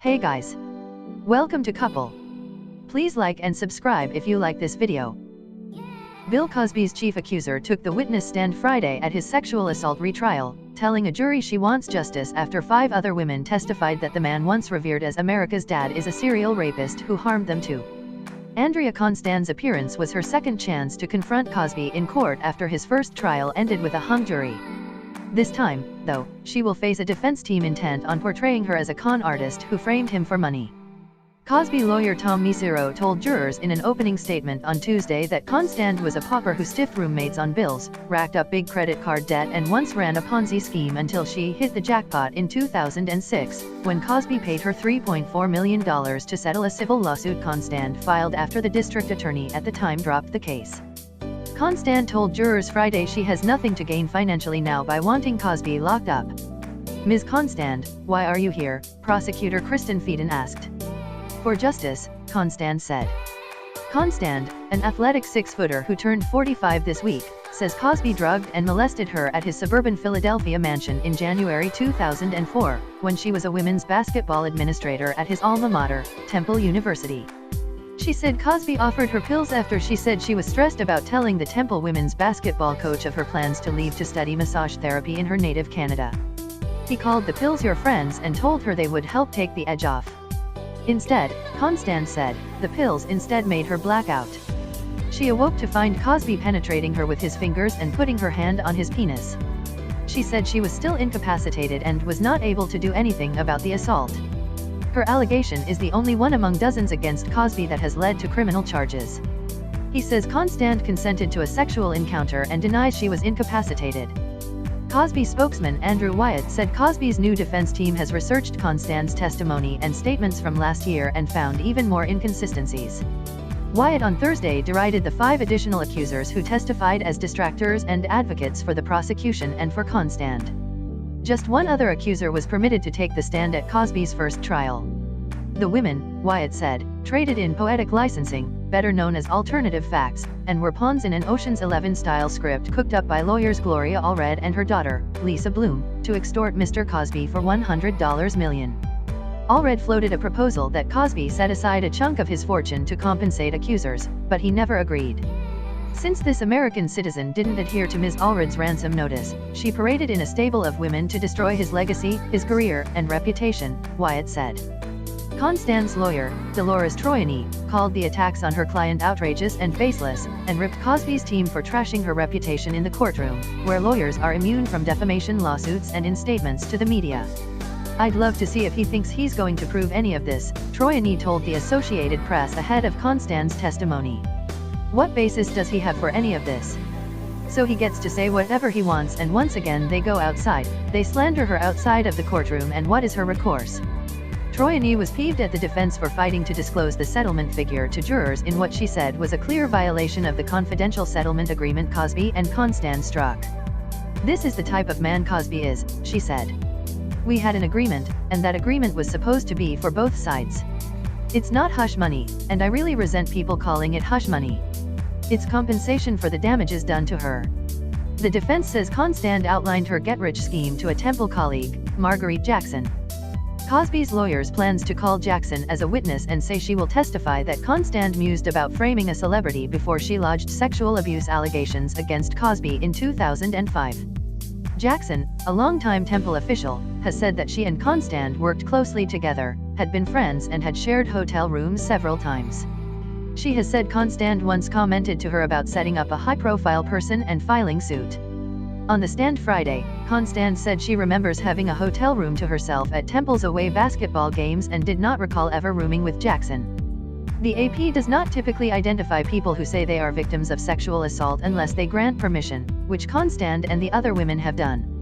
Hey guys! Welcome to Couple. Please like and subscribe if you like this video. Bill Cosby's chief accuser took the witness stand Friday at his sexual assault retrial, telling a jury she wants justice after 5 other women testified that the man once revered as America's dad is a serial rapist who harmed them too. Andrea Constand's appearance was her second chance to confront Cosby in court after his first trial ended with a hung jury. This time, though, she will face a defense team intent on portraying her as a con artist who framed him for money. Cosby lawyer Tom Mesereau told jurors in an opening statement on Tuesday that Constand was a pauper who stiffed roommates on bills, racked up big credit card debt and once ran a Ponzi scheme until she hit the jackpot in 2006, when Cosby paid her $3.4 million to settle a civil lawsuit Constand filed after the district attorney at the time dropped the case. Constand told jurors Friday she has nothing to gain financially now by wanting Cosby locked up. Ms. Constand, why are you here? Prosecutor Kristen Feeden asked. For justice, Constand said. Constand, an athletic 6-footer who turned 45 this week, says Cosby drugged and molested her at his suburban Philadelphia mansion in January 2004, when she was a women's basketball administrator at his alma mater, Temple University. She said Cosby offered her pills after she said she was stressed about telling the Temple women's basketball coach of her plans to leave to study massage therapy in her native Canada. He called the pills your friends and told her they would help take the edge off. Instead, Constand said, the pills instead made her black out. She awoke to find Cosby penetrating her with his fingers and putting her hand on his penis. She said she was still incapacitated and was not able to do anything about the assault. Her allegation is the only one among dozens against Cosby that has led to criminal charges. He says Constand consented to a sexual encounter and denies she was incapacitated. Cosby spokesman Andrew Wyatt said Cosby's new defense team has researched Constand's testimony and statements from last year and found even more inconsistencies. Wyatt on Thursday derided the 5 additional accusers who testified as distractors and advocates for the prosecution and for Constand. Just one other accuser was permitted to take the stand at Cosby's first trial. The women, Wyatt said, traded in poetic licensing, better known as alternative facts, and were pawns in an Ocean's 11-style script cooked up by lawyers Gloria Allred and her daughter, Lisa Bloom, to extort Mr. Cosby for $100 million. Allred floated a proposal that Cosby set aside a chunk of his fortune to compensate accusers, but he never agreed. Since this American citizen didn't adhere to Ms. Allred's ransom notice, she paraded in a stable of women to destroy his legacy, his career, and reputation, Wyatt said. Constand's lawyer, Dolores Troiani, called the attacks on her client outrageous and faceless, and ripped Cosby's team for trashing her reputation in the courtroom, where lawyers are immune from defamation lawsuits and in statements to the media. I'd love to see if he thinks he's going to prove any of this, Troiani told the Associated Press ahead of Constand's testimony. What basis does he have for any of this? So he gets to say whatever he wants, and once again they go outside, they slander her outside of the courtroom, and what is her recourse? Troiani was peeved at the defense for fighting to disclose the settlement figure to jurors in what she said was a clear violation of the confidential settlement agreement Cosby and Constand struck. This is the type of man Cosby is, she said. We had an agreement, and that agreement was supposed to be for both sides. It's not hush money, and I really resent people calling it hush money. It's compensation for the damages done to her. The defense says Constand outlined her get-rich scheme to a Temple colleague, Marguerite Jackson. Cosby's lawyers plans to call Jackson as a witness and say she will testify that Constand mused about framing a celebrity before she lodged sexual abuse allegations against Cosby in 2005. Jackson, a longtime Temple official, has said that she and Constand worked closely together, had been friends and had shared hotel rooms several times. She has said Constand once commented to her about setting up a high-profile person and filing suit. On the stand Friday, Constand said she remembers having a hotel room to herself at Temple's away basketball games and did not recall ever rooming with Jackson. The AP does not typically identify people who say they are victims of sexual assault unless they grant permission, which Constand and the other women have done.